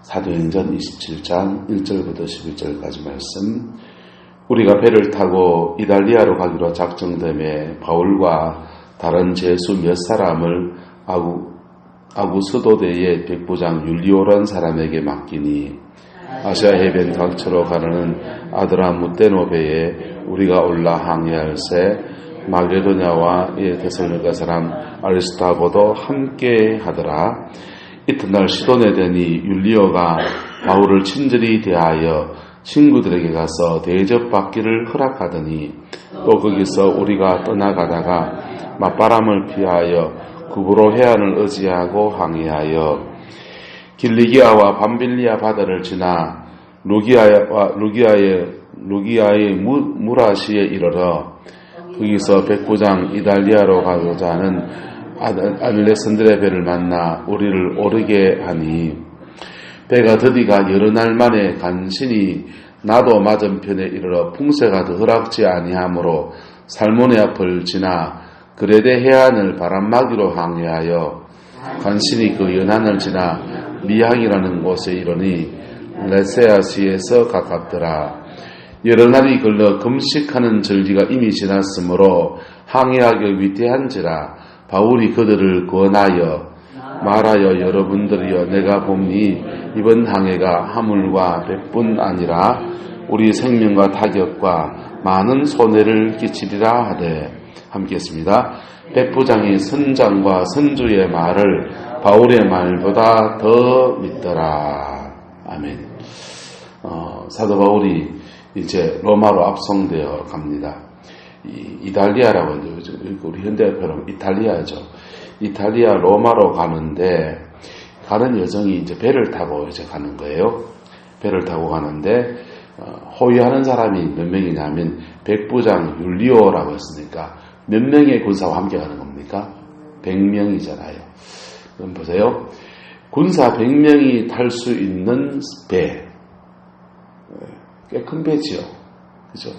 사도행전 27장 1절부터 11절까지 말씀. 우리가 배를 타고 이달리아로 가기로 작정됨에 바울과 다른 제수 몇 사람을 아구스도대의 백부장 율리오라는 사람에게 맡기니 아시아 해변 각처로 가르는 아드라무떼노베에 우리가 올라 항해할새 마게도냐와 데살로니가 사람 아리스타고도 함께 하더라. 이튿날 시돈에 되니 율리오가 바울을 친절히 대하여 친구들에게 가서 대접받기를 허락하더니 또 거기서 우리가 떠나가다가 맞바람을 피하여 구브로 해안을 의지하고 항해하여 길리기아와 밤빌리아 바다를 지나 루기아의 무라시에 이르러 거기서 백부장 이달리아로 가고자 하는 알렉산드리아 배를 만나 우리를 오르게 하니 배가 드디가 여러 날 만에 간신히 나도 맞은편에 이르러 풍세가 더 허락지 아니하므로 살모네 앞을 지나 그레데 해안을 바람막이로 항해하여 간신히 그 연안을 지나 미항이라는 곳에 이르니 레세아시에서 가깝더라. 여러 날이 걸러 금식하는 절기가 이미 지났으므로 항해하기 위태한지라 바울이 그들을 권하여 말하여 여러분들이여 내가 봄니 이번 항해가 화물과 배뿐 아니라 우리 생명과 타격과 많은 손해를 끼치리라 하되 함께 했습니다. 백부장이 선장과 선주의 말을 바울의 말보다 더 믿더라. 아멘. 사도 바울이 이제 로마로 압송되어 갑니다. 이달리아라고 하는데 우리 현대표로 이탈리아죠. 이탈리아 로마로 가는데 가는 여정이 이제 배를 타고 이제 가는 거예요. 배를 타고 가는데 호위하는 사람이 몇 명이냐면 백부장 율리오라고 했으니까 몇 명의 군사와 함께 가는 겁니까? 100명이잖아요. 그럼 보세요. 군사 100명이 탈 수 있는 배. 꽤 큰 배지요. 그죠?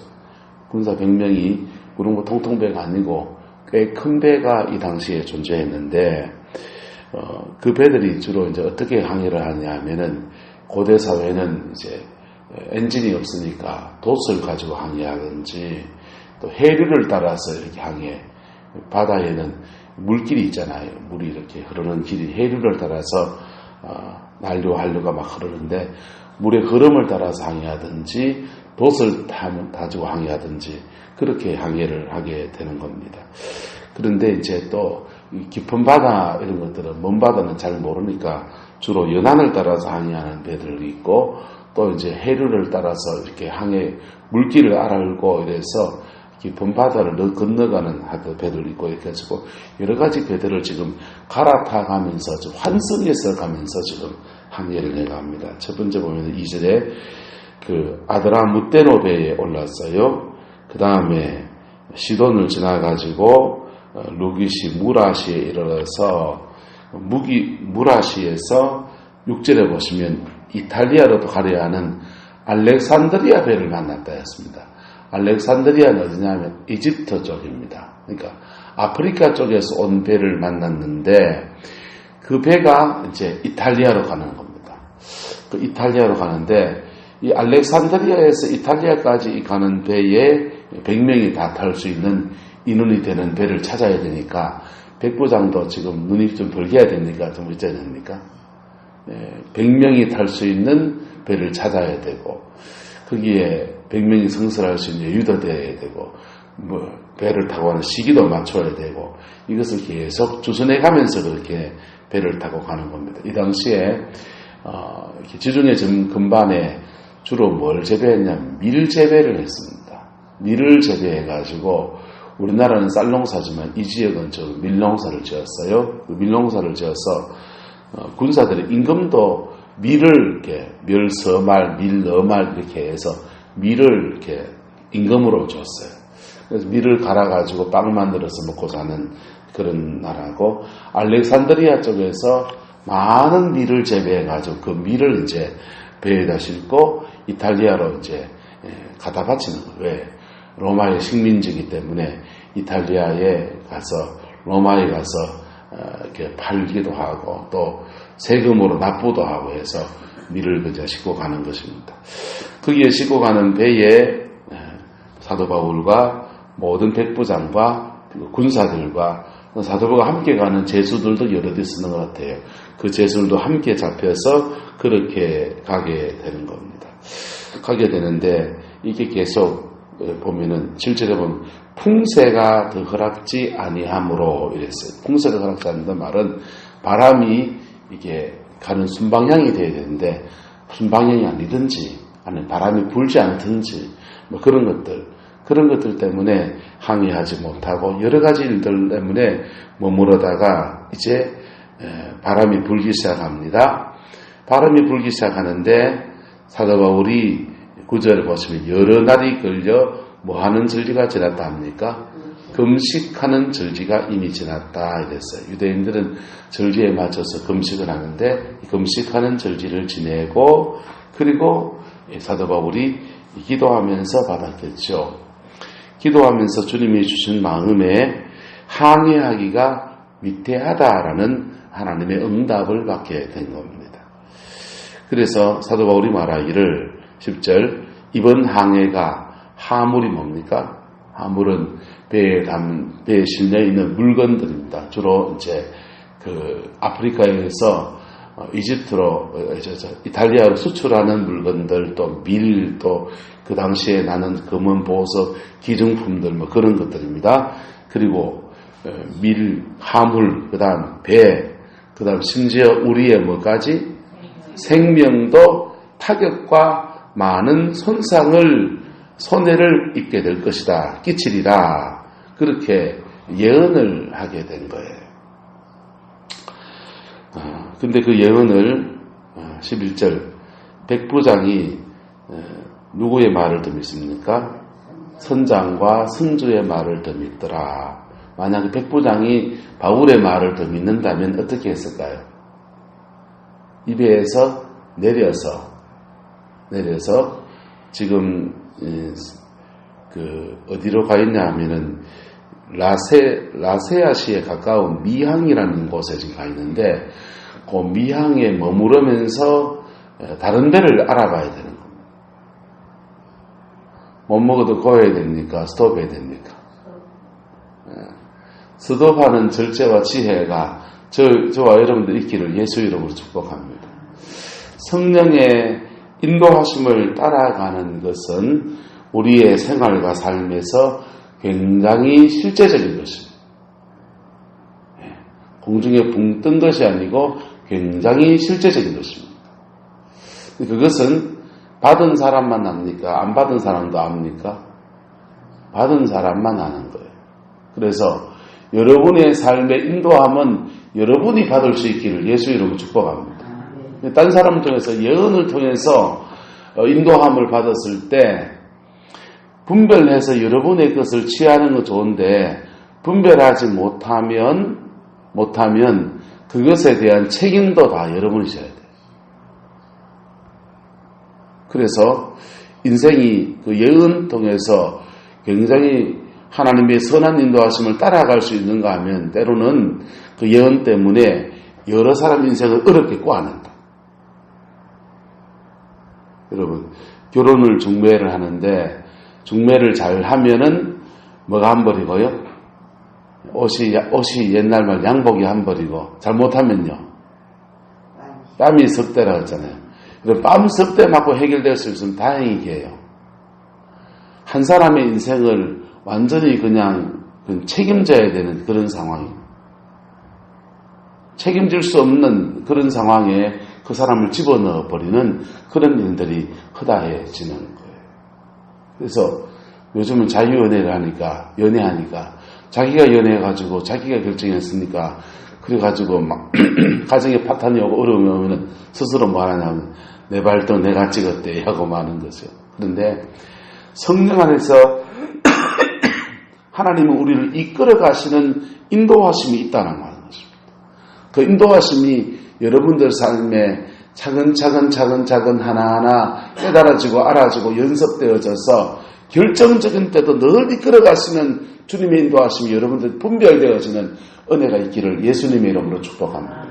군사 100명이 그런 거 통통배가 아니고 꽤 큰 배가 이 당시에 존재했는데, 그 배들이 주로 이제 어떻게 항해를 하냐 하면은, 고대 사회는 이제 엔진이 없으니까 돛을 가지고 항해하든지, 또 해류를 따라서 이렇게 항해, 바다에는 물길이 있잖아요. 물이 이렇게 흐르는 길이 해류를 따라서, 난류한류가 막 흐르는데, 물의 흐름을 따라서 항해하든지, 돛을 가지고 항해하든지, 그렇게 항해를 하게 되는 겁니다. 그런데 이제 또 깊은 바다 이런 것들은 먼 바다는 잘 모르니까 주로 연안을 따라서 항해하는 배들이 있고 또 이제 해류를 따라서 이렇게 물길을 알아보고 이래서 깊은 바다를 건너가는 배들이 있고 이렇게 해서 여러 가지 배들을 지금 갈아타가면서 환승해서 가면서 지금 항해를 해갑니다. 첫 번째 보면 2절에 그 아드라무떼노베에 올랐어요. 그 다음에 시돈을 지나가지고 루기시 무라시에 이르러서 무라시에서 6절에 보시면 이탈리아로도 가려야 하는 알렉산드리아 배를 만났다 했습니다. 알렉산드리아는 어디냐면 이집트 쪽입니다. 그러니까 아프리카 쪽에서 온 배를 만났는데 그 배가 이제 이탈리아로 가는 겁니다. 그 이탈리아로 가는데 이 알렉산드리아에서 이탈리아까지 가는 배에 100명이 다 탈 수 있는 인원이 되는 배를 찾아야 되니까 백부장도 지금 눈이 좀 벌게야 되니까 좀 어째야 됩니까? 100명이 탈 수 있는 배를 찾아야 되고 거기에 100명이 승선할 수 있는 여유도 돼야 되고 배를 타고 하는 시기도 맞춰야 되고 이것을 계속 주선해 가면서 그렇게 배를 타고 가는 겁니다. 이 당시에 지중해 근반에 주로 뭘 재배했냐면 밀 재배를 했습니다. 밀을 재배해가지고 우리나라는 쌀 농사지만 이 지역은 밀 농사를 지었어요. 그 밀 농사를 지어서 군사들의 임금도 밀을 이렇게 멸서말, 밀너말 이렇게 해서 밀을 이렇게 임금으로 줬어요. 그래서 밀을 갈아가지고 빵 만들어서 먹고 사는 그런 나라고 알렉산드리아 쪽에서 많은 밀을 재배해가지고 그 밀을 이제 배에다 싣고 이탈리아로 이제 가다 바치는 거예요. 왜? 로마의 식민지이기 때문에 이탈리아에 가서 로마에 가서 이렇게 팔기도 하고 또 세금으로 납부도 하고 해서 밀을 그저 싣고 가는 것입니다. 거기에 싣고 가는 배에 사도 바울과 모든 백부장과 군사들과 사도 바울과 함께 가는 제수들도 여럿 쓰는 것 같아요. 그 제수들도 함께 잡혀서 그렇게 가게 되는 겁니다. 가게 되는데 이게 계속 보면은 7절에 보면 풍세가 더 허락지 아니함으로 이랬어요. 풍세가 허락지 않는다는 말은 바람이 이게 가는 순방향이 돼야 되는데 순방향이 아니든지 아니면 바람이 불지 않든지 뭐 그런 것들 때문에 항해하지 못하고 여러 가지 일들 때문에 머무르다가 이제 바람이 불기 시작합니다. 바람이 불기 시작하는데 사도 바울이 9절을 보시면 여러 날이 걸려 뭐하는 절기가 지났다 합니까? 금식하는 절기가 이미 지났다 이랬어요. 유대인들은 절기에 맞춰서 금식을 하는데 금식하는 절기를 지내고 그리고 사도 바울이 기도하면서 받았겠죠. 기도하면서 주님이 주신 마음에 항해하기가 위태하다라는 하나님의 응답을 받게 된 겁니다. 그래서 사도 바울이 말하기를 10절 이번 항해가 하물이 뭡니까? 하물은 배에 실려 있는 물건들입니다. 주로 이제 그 아프리카에서 이집트로 이탈리아로 수출하는 물건들 또 밀 또 그 당시에 나는 금은 보석 기증품들 뭐 그런 것들입니다. 그리고 밀 하물 그다음 배 그다음 심지어 우리의 뭐까지 생명도 타격과 많은 손해를 입게 될 것이다. 끼치리라. 그렇게 예언을 하게 된 거예요. 근데 그 예언을 11절 백부장이 누구의 말을 더 믿습니까? 선장과 선주의 말을 더 믿더라. 만약에 백부장이 바울의 말을 더 믿는다면 어떻게 했을까요? 이 배에서 내려서 지금 그 어디로 가 있냐 하면은 라세아시에 가까운 미항이라는 곳에 지금 가 있는데 그 미항에 머무르면서 다른 데를 알아봐야 되는 겁니다. 못 먹어도 고여야 됩니까? 스톱해야 됩니까? 스톱하는 절제와 지혜가 저와 여러분들 있기를 예수 이름으로 축복합니다. 성령의 인도하심을 따라가는 것은 우리의 생활과 삶에서 굉장히 실제적인 것입니다. 공중에 붕 뜬 것이 아니고 굉장히 실제적인 것입니다. 그것은 받은 사람만 압니까? 안 받은 사람도 압니까? 받은 사람만 아는 거예요. 그래서 여러분의 삶의 인도함은 여러분이 받을 수 있기를 예수 이름으로 축복합니다. 딴 사람을 통해서 예언을 통해서 인도함을 받았을 때 분별해서 여러분의 것을 취하는 건 좋은데 분별하지 못하면 그것에 대한 책임도 다 여러분이 져야 돼요. 그래서 인생이 그 예언 통해서 굉장히 하나님의 선한 인도하심을 따라갈 수 있는가 하면 때로는 그 예언 때문에 여러 사람 인생을 어렵게 꼬아낸다. 여러분 결혼을 중매를 하는데 중매를 잘 하면은 뭐가 한 벌이고요? 옷이 옛날 말 양복이 한 벌이고 잘못하면요 뺨이 섭대라고 했잖아요. 뺨 섭대 맞고 해결될 수 있으면 다행이게요. 한 사람의 인생을 완전히 그냥 책임져야 되는 그런 상황입니다. 책임질 수 없는 그런 상황에 그 사람을 집어넣어 버리는 그런 일들이 허다해지는 거예요. 그래서 요즘은 자유연애를 연애하니까 자기가 연애해가지고 자기가 결정했으니까 그래가지고 막 가정에 파탄이 오고 어려움이 오면은 스스로 뭐 하냐면 내 발등 내가 찍었대 하고 마는 거죠. 그런데 성령 안에서 하나님은 우리를 이끌어 가시는 인도하심이 있다는 것입니다. 그 인도하심이 여러분들 삶에 차근차근 하나하나 깨달아지고 알아지고 연습되어져서 결정적인 때도 늘 이끌어 가시는 주님의 인도하심이 여러분들 분별되어지는 은혜가 있기를 예수님의 이름으로 축복합니다.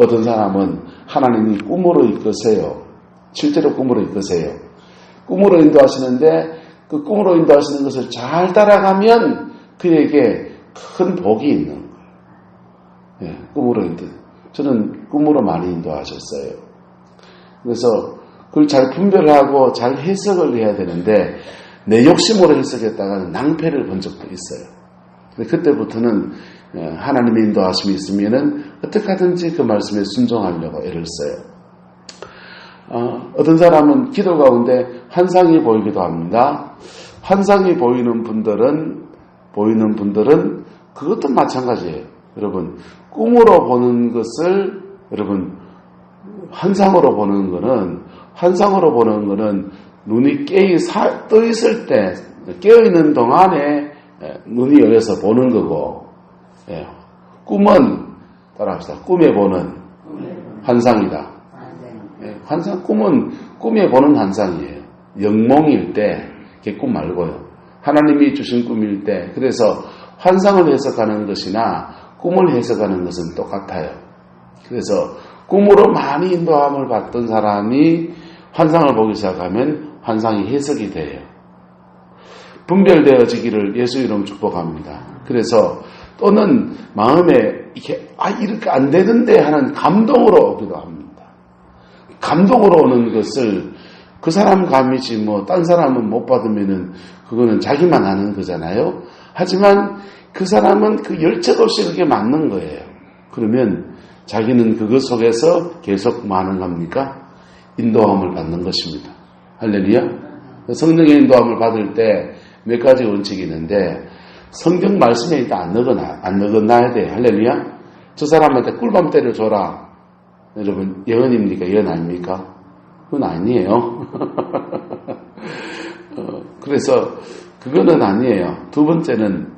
어떤 사람은 하나님이 꿈으로 이끄세요. 실제로 꿈으로 이끄세요. 꿈으로 인도하시는데 그 꿈으로 인도하시는 것을 잘 따라가면 그에게 큰 복이 있는 거예요. 예, 꿈으로 인도. 저는 꿈으로 많이 인도하셨어요. 그래서 그걸 잘 분별하고 잘 해석을 해야 되는데 내 욕심으로 해석했다가는 낭패를 본 적도 있어요. 그때부터는 하나님의 인도하심이 있으면은 어떻게 하든지 그 말씀에 순종하려고 애를 써요. 어떤 사람은 기도 가운데 환상이 보이기도 합니다. 환상이 보이는 분들은 그것도 마찬가지예요. 여러분, 꿈으로 보는 것을 여러분 환상으로 보는 거는 눈이 떠 있을 때 깨어 있는 동안에 눈이 열려서 보는 거고, 꿈은 따라합시다. 꿈에 보는 환상이다. 꿈은 꿈에 보는 환상이에요. 영몽일 때, 꿈 말고요. 하나님이 주신 꿈일 때, 그래서 환상을 해석하는 것이나 꿈을 해석하는 것은 똑같아요. 그래서 꿈으로 많이 인도함을 받던 사람이 환상을 보기 시작하면 환상이 해석이 돼요. 분별되어지기를 예수 이름 축복합니다. 그래서 또는 마음에 이렇게 안 되는데 하는 감동으로 오기도 합니다. 감동으로 오는 것을 그 사람 감이지 딴 사람은 못 받으면은 그거는 자기만 아는 거잖아요. 하지만 그 사람은 그 열쇠 없이 그게 맞는 거예요. 그러면 자기는 그것 속에서 계속 뭐 하는 겁니까? 인도함을 받는 것입니다. 할렐루야. 성령의 인도함을 받을 때 몇 가지 원칙이 있는데 성경 말씀에 일단 안 넣어놔야 돼. 할렐루야. 저 사람한테 꿀밤 때려줘라. 여러분, 예언입니까? 예언 아닙니까? 그건 아니에요. 그래서 그거는 아니에요. 두 번째는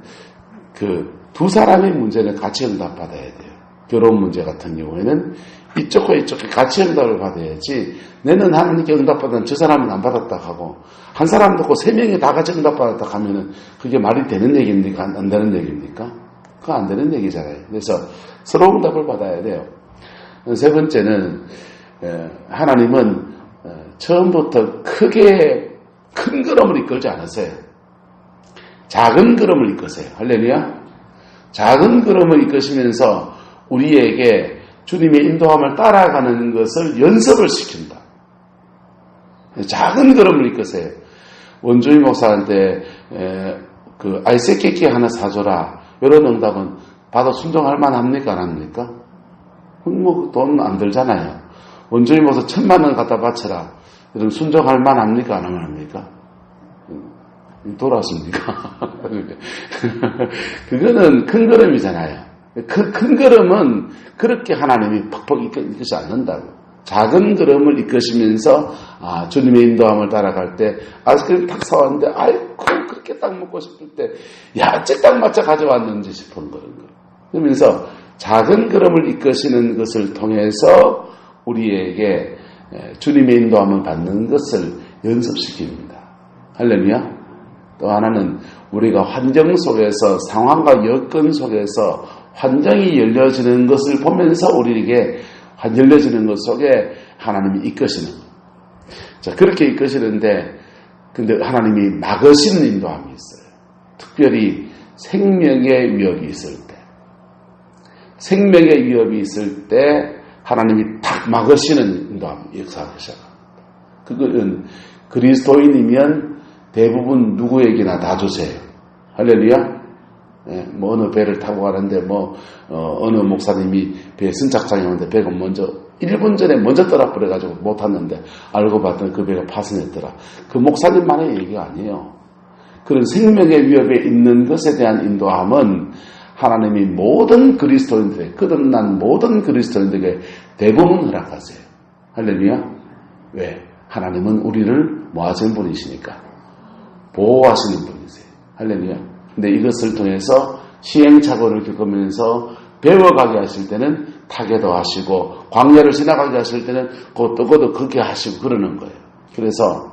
두 사람의 문제는 같이 응답받아야 돼요. 결혼 문제 같은 경우에는 이쪽과 이쪽에 같이 응답을 받아야지 내는 하나님께 응답받았는데 저 사람은 안 받았다 하고 한 사람 듣고 세 명이 다 같이 응답받았다 하면은 그게 말이 되는 얘기입니까? 안 되는 얘기입니까? 그거 안 되는 얘기잖아요. 그래서 서로 응답을 받아야 돼요. 세 번째는 하나님은 처음부터 크게 큰 걸음을 이끌지 않으세요. 작은 걸음을 이끄세요. 할렐루야. 작은 걸음을 이끄시면서 우리에게 주님의 인도함을 따라가는 것을 연습을 시킨다. 작은 걸음을 이끄세요. 원주희 목사한테 아이스 케이크 하나 사줘라. 이런 응답은 받아 순종할 만합니까? 안 합니까? 돈 안 들잖아요. 원주희 목사 1,000,000원 갖다 바쳐라. 이런 순종할 만합니까? 안 합니까? 돌아왔습니까? 그거는 큰 걸음이잖아요. 그 큰 걸음은 그렇게 하나님이 퍽퍽 이끄지 않는다고. 작은 걸음을 이끄시면서 주님의 인도함을 따라갈 때 아이스크림 탁 사왔는데 아이고 그렇게 딱 먹고 싶을 때 어째 딱 맞춰 가져왔는지 싶은 그런 거. 그러면서 작은 걸음을 이끄시는 것을 통해서 우리에게 주님의 인도함을 받는 것을 연습시킵니다. 할렐루야. 또 하나는 우리가 환경 속에서 상황과 여건 속에서 환경이 열려지는 것을 보면서 우리에게 열려지는 것 속에 하나님이 이끄시는 것. 자, 그렇게 이끄시는데 근데 하나님이 막으시는 인도함이 있어요. 특별히 생명의 위협이 있을 때. 생명의 위협이 있을 때 하나님이 탁 막으시는 인도함 역사하기 시작합니다. 그거는 그리스도인이면 대부분 누구에게나 다 주세요. 할렐루야. 어느 배를 타고 가는데 어느 목사님이 배 선착장에 오는데 배가 먼저 1분 전에 먼저 떠나버려가지고 못 탔는데 알고 봤더니 그 배가 파손했더라. 그 목사님만의 얘기가 아니에요. 그런 생명의 위협에 있는 것에 대한 인도함은 하나님이 모든 그리스도인들에게 거듭난 모든 그리스도인들에게 대부분 허락하세요. 할렐루야. 왜? 하나님은 우리를 모아준 분이시니까 보호하시는 분이세요. 할렐루야. 근데 이것을 통해서 시행착오를 겪으면서 배워가게 하실 때는 타개도 하시고 광야를 지나가게 하실 때는 곧도 그렇게 하시고 그러는 거예요. 그래서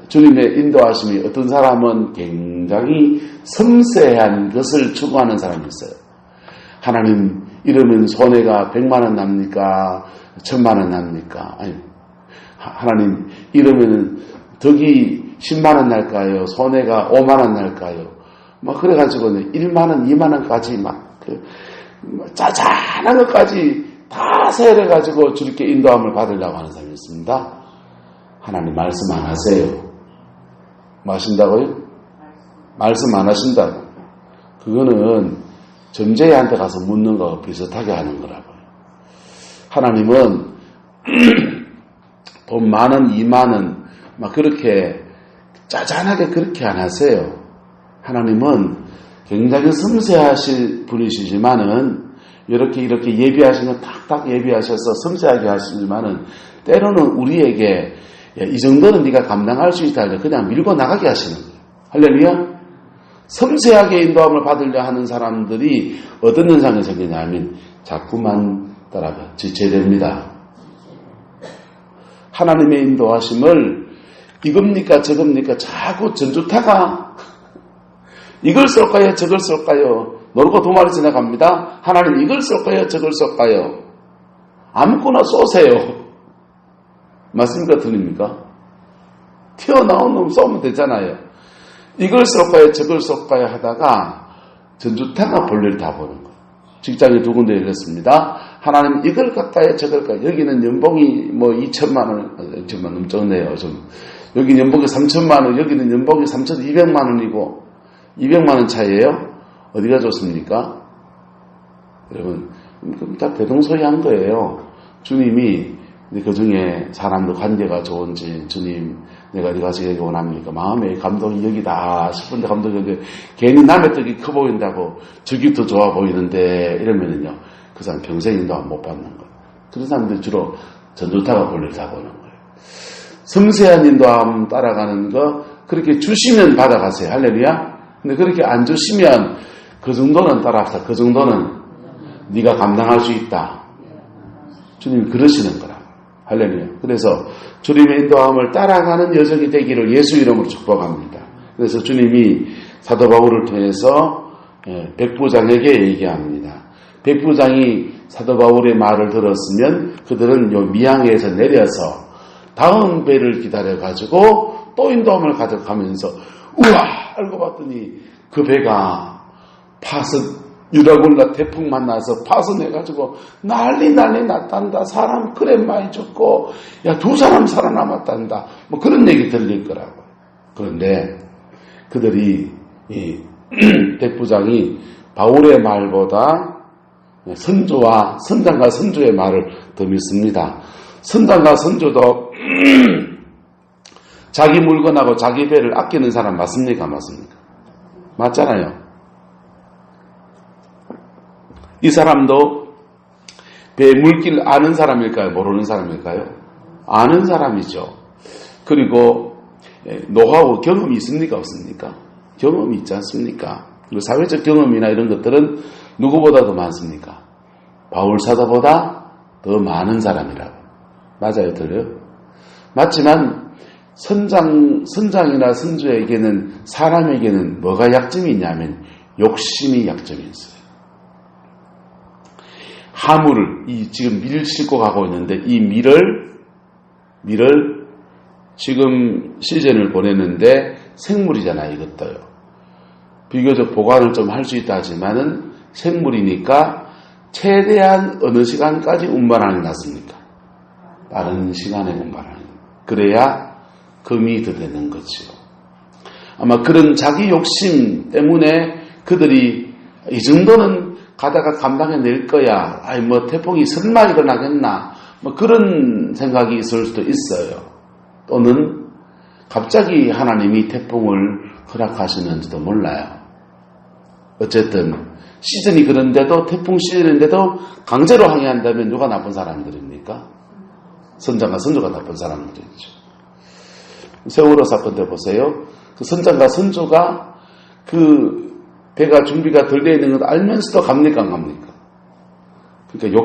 주님의 인도하심이 어떤 사람은 굉장히 섬세한 것을 추구하는 사람이 있어요. 하나님 이러면 손해가 100만 원 납니까? 1000만 원 납니까? 아니, 하나님, 이러면 덕이 10만 원 날까요? 손해가 5만 원 날까요? 막 그래가지고는 1만 원, 2만 원까지 막 짜잔한 것까지 다 세려가지고 주님께 인도함을 받으려고 하는 사람이 있습니다. 하나님 말씀 안 하세요. 뭐 하신다고요? 말씀 안 하신다고. 그거는 점쟁이한테 가서 묻는 거 비슷하게 하는 거라고요. 하나님은 돈 10,000원, 20,000원 막 그렇게 짜잔하게 그렇게 안 하세요. 하나님은 굉장히 섬세하실 분이시지만은 이렇게 예비하시면 탁탁 예비하셔서 섬세하게 하시지만은 때로는 우리에게 이 정도는 네가 감당할 수 있다 그냥 밀고 나가게 하시는 거예요. 할렐루야. 섬세하게 인도함을 받으려 하는 사람들이 어떤 현상이 생기냐면 자꾸만 따라가 지체됩니다. 하나님의 인도하심을 이겁니까 저겁니까 자꾸 전주타가 이걸 쏠까요 저걸 쏠까요 놀고 두 마리 지나갑니다. 하나님 이걸 쏠까요 저걸 쏠까요 아무거나 쏘세요. 맞습니까 틀립니까? 튀어나온 놈 쏘면 되잖아요. 이걸 쏠까요 저걸 쏠까요 하다가 전주타가 볼일 다 보는 거예요. 직장에 두 군데 열렸습니다. 하나님 이걸 갈까요 저걸 갈까요. 여기는 연봉이 뭐 2천만 원 2천만 원 적네요. 좀 여기 연봉이 3천만 원 여기는 연봉이 3,200만 원이고 200만 원 차이에요. 어디가 좋습니까? 여러분 다 대동소이한 거예요. 주님이 그 중에 사람들 관계가 좋은지 주님 내가 어디 가서 여기 원합니까? 마음의 감동이 여기다 싶은데 감동이 여기 괜히 남의 떡이 커 보인다고 저기 더 좋아 보이는데 이러면은요 그 사람 평생 인도함 못 받는 거예요. 그런 사람들이 주로 전도타가 볼일 다 보는 거예요. 섬세한 인도함 따라가는 거 그렇게 주시면 받아가세요. 할렐루야. 근데 그렇게 안 주시면 그 정도는 따라합시다. 그 정도는 네가 감당할 수 있다. 주님이 그러시는 거라. 할렐루야. 그래서 주님의 인도함을 따라가는 여정이 되기를 예수 이름으로 축복합니다. 그래서 주님이 사도 바울을 통해서 백부장에게 얘기합니다. 백부장이 사도 바울의 말을 들었으면 그들은 요 미양에서 내려서 다음 배를 기다려가지고 또 인도함을 가져가면서 우와! 알고 봤더니 그 배가 유라굴라 태풍 만나서 파손해가지고 난리 났단다. 사람 그래 많이 죽고 야 2사람 살아남았단다. 뭐 그런 얘기 들릴 거라고. 그런데 그들이 이 백부장이 바울의 말보다 선장과 선조의 말을 더 믿습니다. 선장과 선조도 자기 물건하고 자기 배를 아끼는 사람 맞습니까? 맞습니까? 맞잖아요. 이 사람도 배 물길 아는 사람일까요? 모르는 사람일까요? 아는 사람이죠. 그리고 노하우 경험이 있습니까? 없습니까? 경험이 있지 않습니까? 그리고 사회적 경험이나 이런 것들은 누구보다 더 많습니까? 바울 사도보다 더 많은 사람이라고. 맞아요, 들려요? 맞지만 선장이나 선조에게는 사람에게는 뭐가 약점이 있냐면 욕심이 약점이 있어요. 화물을 지금 밀 싣고 가고 있는데 이 밀을 지금 시즌을 보냈는데 생물이잖아요. 이것도요. 비교적 보관을 좀 할 수 있다 하지만은 생물이니까 최대한 어느 시간까지 운반하는 게 낫습니까? 빠른 시간에 운반하는. 그래야 금이 더 되는 거죠. 아마 그런 자기 욕심 때문에 그들이 이 정도는 가다가 감당해낼 거야. 아니 뭐 태풍이 설마 일어나겠나. 뭐 그런 생각이 있을 수도 있어요. 또는 갑자기 하나님이 태풍을 허락하시는지도 몰라요. 어쨌든 시즌이 그런데도 태풍 시즌인데도 강제로 항해한다면 누가 나쁜 사람들입니까? 선장과 선조가 나쁜 사람들이죠. 세월호 사건 때 보세요. 그 선장과 선조가 그 배가 준비가 덜 되어 있는 걸 알면서도 갑니까 안 갑니까? 그러니까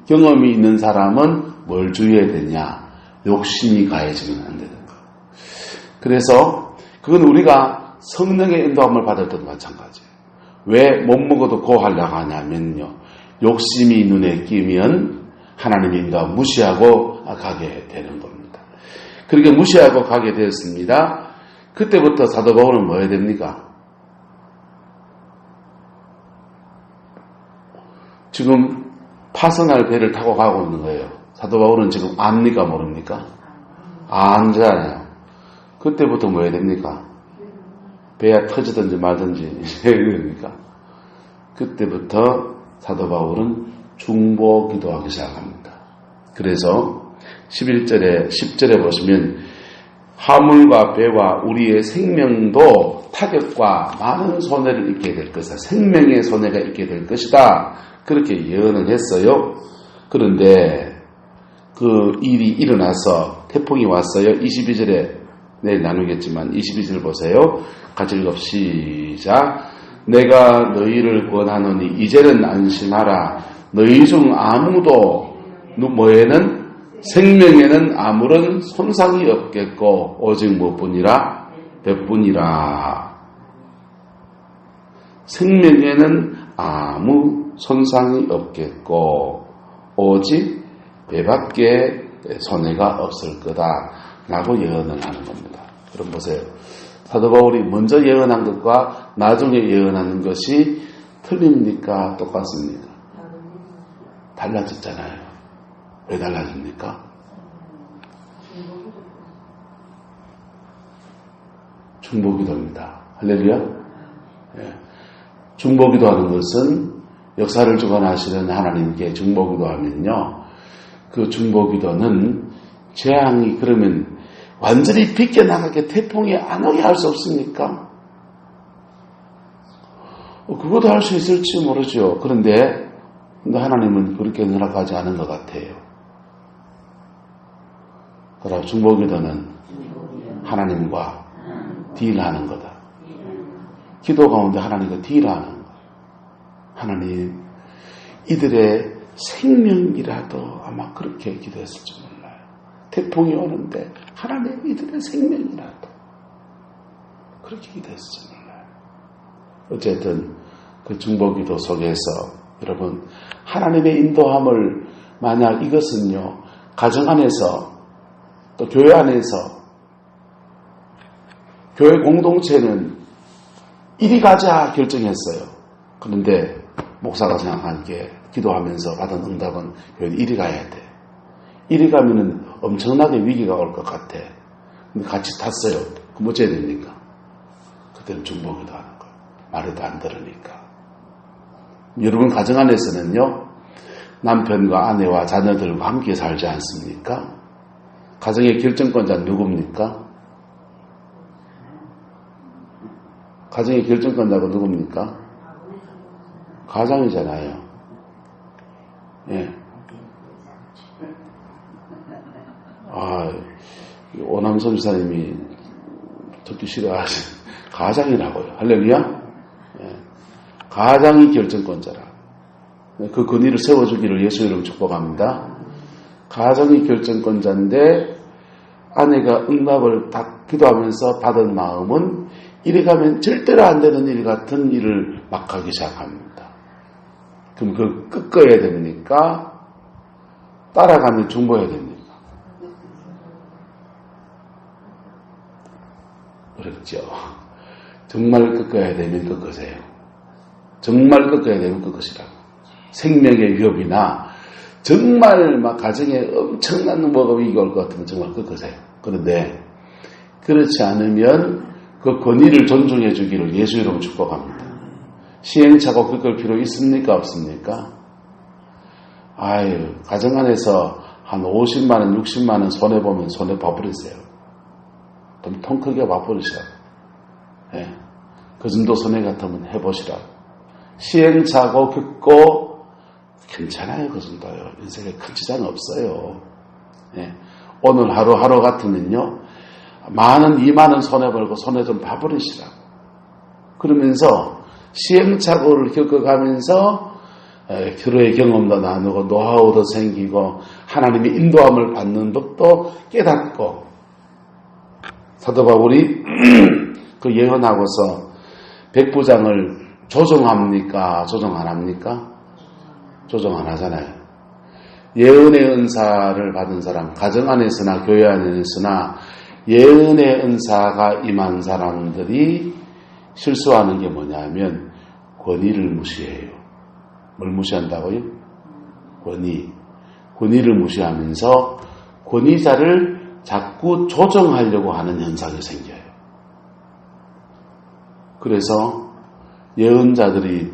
경험이 있는 사람은 뭘 주의해야 되냐? 욕심이 가해지면 안 되는 거예요. 그래서 그건 우리가 성령의 인도함을 받을 때도 마찬가지예요. 왜 못 먹어도 고하려고 하냐면요. 욕심이 눈에 끼면 하나님의 인도함 무시하고 가게 되는 겁니다. 그렇게 무시하고 가게 되었습니다. 그때부터 사도 바울은 뭐 해야 됩니까? 지금 파선할 배를 타고 가고 있는 거예요. 사도 바울은 지금 압니까 모릅니까? 안잖아요. 그때부터 뭐 해야 됩니까? 배가 터지든지 말든지 그러니까 그때부터 사도 바울은 중보 기도하기 시작합니다. 그래서 11절에 10절에 보시면 화물과 배와 우리의 생명도 타격과 많은 손해를 입게 될 것이다. 생명의 손해가 있게 될 것이다. 그렇게 예언을 했어요. 그런데 그 일이 일어나서 태풍이 왔어요. 22절에 내일 나누겠지만 22절 보세요. 같이 읽읍시다. 내가 너희를 권하노니 이제는 안심하라. 너희 중 아무도 뭐에는 생명에는 아무런 손상이 없겠고 오직 무엇뿐이라 배뿐이라. 생명에는 아무 손상이 없겠고 오직 배밖에 손해가 없을 거다라고 예언을 하는 겁니다. 그럼 보세요. 사도 바울이 먼저 예언한 것과 나중에 예언하는 것이 틀립니까? 똑같습니까? 달라졌잖아요. 왜 달라집니까? 중보기도입니다. 할렐루야. 예. 중보기도하는 것은 역사를 주관하시는 하나님께 중보기도하면요. 그 중보기도는 재앙이 그러면 완전히 비껴나가게 태풍이 안 오게 할 수 없습니까? 그것도 할 수 있을지 모르죠. 그런데 하나님은 그렇게 허락하지 않은 것 같아요. 그러나 중보기도는 하나님과 딜하는 거다. 기도 가운데 하나님과 딜하는 거. 하나님, 이들의 생명이라도 아마 그렇게 기도했을지 몰라요. 태풍이 오는데 하나님 이들의 생명이라도 그렇게 기도했을지 몰라요. 어쨌든 그 중보기도 속에서 여러분 하나님의 인도함을 만약 이것은요 가정 안에서 또 교회 안에서 교회 공동체는 이리 가자 결정했어요. 그런데 목사가 생각한 게 기도하면서 받은 응답은 교회는 이리 가야 돼. 이리 가면은 엄청나게 위기가 올 것 같아. 근데 같이 탔어요. 그럼 어째야 됩니까? 그때는 중보기도 하는 거예요. 말해도 안 들으니까. 여러분 가정 안에서는요 남편과 아내와 자녀들과 함께 살지 않습니까? 가정의 결정권자는 누굽니까? 가정의 결정권자가 누굽니까? 가장이잖아요. 예. 오남선 지사님이 듣기 싫어하시는 가장이라고요. 할렐루야? 예. 가장이 결정권자라. 그 권위를 세워주기를 예수 이름으로 축복합니다. 가정이 결정권자인데 아내가 응답을 기도하면서 받은 마음은 이리 가면 절대로 안 되는 일 같은 일을 막 하기 시작합니다. 그럼 그걸 꺾어야 됩니까? 따라가면 중보해야 됩니까? 어렵죠. 정말 꺾어야 되면 꺾으세요. 정말 꺾어야 되면 꺾으시라고. 생명의 위협이나 정말 막 가정에 엄청난 뭐가 위기가 올 것 같으면 정말 꺾으세요. 그런데 그렇지 않으면 그 권위를 존중해 주기를 예수 이름으로 축복합니다. 시행착오 꺾을 필요 있습니까? 없습니까? 가정 안에서 한 50만 원, 60만 원 손해보면 손해 봐버리세요. 좀 통 크게 봐버리시라고. 예. 그 정도 손해 같으면 해보시라고. 시행착오 겪고 괜찮아요. 그 정도요. 인생에 큰 지장은 없어요. 예. 오늘 하루 같으면요. 10,000원, 20,000원 손해벌고 손해 좀 봐버리시라고. 그러면서 시행착오를 겪어가면서 기도의 경험도 나누고 노하우도 생기고 하나님의 인도함을 받는 법도 깨닫고 사도 바울이 그 예언하고서 백부장을 조정합니까? 조정 안 합니까? 조정 안 하잖아요. 예언의 은사를 받은 사람, 가정 안에서나 교회 안에서나 예언의 은사가 임한 사람들이 실수하는 게 뭐냐면 권위를 무시해요. 뭘 무시한다고요? 권위를 무시하면서 권위자를 자꾸 조정하려고 하는 현상이 생겨요. 그래서 예언자들이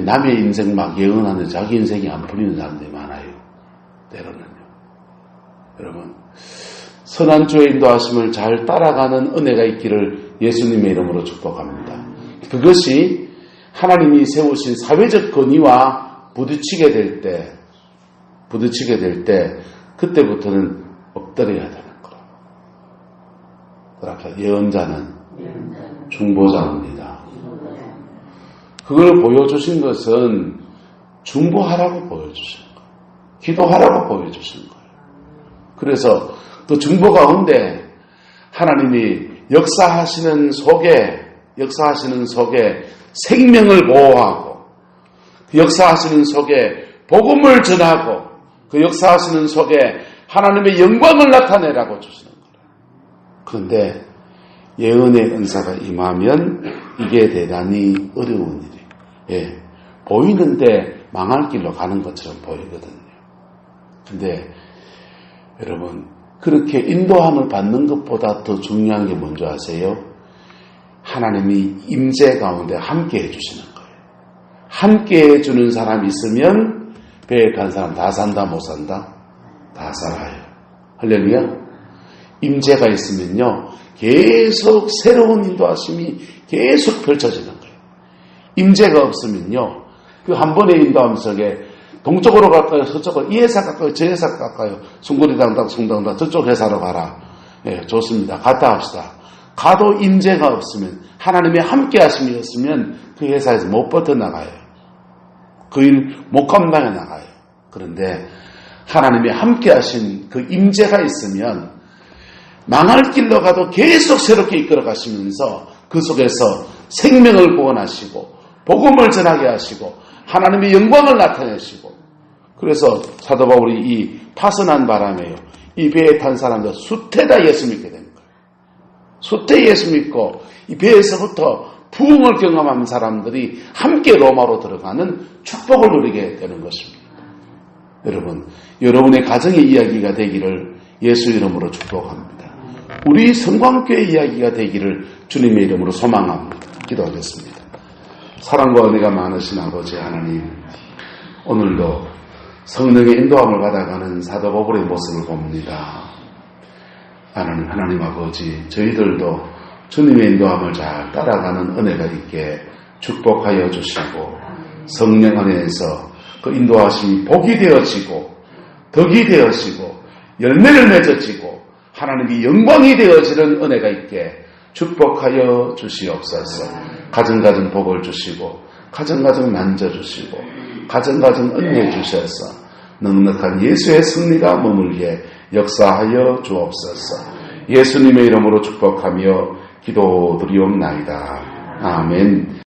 남의 인생 막 예언하는 자기 인생이 안 풀리는 사람들이 많아요. 때로는요. 여러분, 선한 주의 인도하심을 잘 따라가는 은혜가 있기를 예수님의 이름으로 축복합니다. 그것이 하나님이 세우신 사회적 권위와 부딪히게 될 때 그때부터는 엎드려야 되는 거예요. 그러니까 예언자는 중보자입니다. 그걸 보여주신 것은 중보하라고 보여주신 거예요. 기도하라고 보여주신 거예요. 그래서 그 중보 가운데 하나님이 역사하시는 속에 생명을 보호하고 그 역사하시는 속에 복음을 전하고 그 역사하시는 속에 하나님의 영광을 나타내라고 주시는 거예요. 그런데 예언의 은사가 임하면 이게 대단히 어려운 일이에요. 예, 보이는데 망할 길로 가는 것처럼 보이거든요. 근데 여러분, 그렇게 인도함을 받는 것보다 더 중요한 게 뭔지 아세요? 하나님이 임재 가운데 함께 해주시는 거예요. 함께 해주는 사람이 있으면 배에 탄 사람 다 산다 못 산다? 다 살아요. 할렐루야. 임재가 있으면요 계속 새로운 인도하심이 계속 펼쳐지는 거예요. 임재가 없으면요 그 한 번의 인도함 속에 동쪽으로 갈까요? 서쪽으로? 이 회사 갈까요? 저 회사 갈까요? 숭구리당당 숭당당 저쪽 회사로 가라. 예, 좋습니다. 갔다 합시다. 가도 임재가 없으면 하나님의 함께 하심이 없으면 그 회사에서 못 버텨나가요. 그 일 못 감당해 나가요. 그런데 하나님의 함께 하신 그 임재가 있으면 망할 길로 가도 계속 새롭게 이끌어 가시면서 그 속에서 생명을 구원하시고 복음을 전하게 하시고 하나님의 영광을 나타내시고 그래서 사도 바울이 이 파선한 바람에요. 이 배에 탄 사람들 수태다 예수 믿게 된 거예요. 수태 예수 믿고 이 배에서부터 부흥을 경험한 사람들이 함께 로마로 들어가는 축복을 누리게 되는 것입니다. 여러분, 여러분의 가정의 이야기가 되기를 예수 이름으로 축복합니다. 우리 성광교회 이야기가 되기를 주님의 이름으로 소망합니다. 기도하겠습니다. 사랑과 은혜가 많으신 아버지 하나님, 오늘도 성령의 인도함을 받아가는 사도 바울의 모습을 봅니다. 하나님 아버지, 저희들도 주님의 인도함을 잘 따라가는 은혜가 있게 축복하여 주시고 성령 안에서 그 인도하심이 복이 되어지고 덕이 되어지고 열매를 맺어지고 하나님이 영광이 되어지는 은혜가 있게 축복하여 주시옵소서. 가정가정 복을 주시고 가정가정 만져주시고 가정가정 은혜해 주셔서 넉넉한 예수의 승리가 머물게 역사하여 주옵소서. 예수님의 이름으로 축복하며 기도드리옵나이다. 아멘.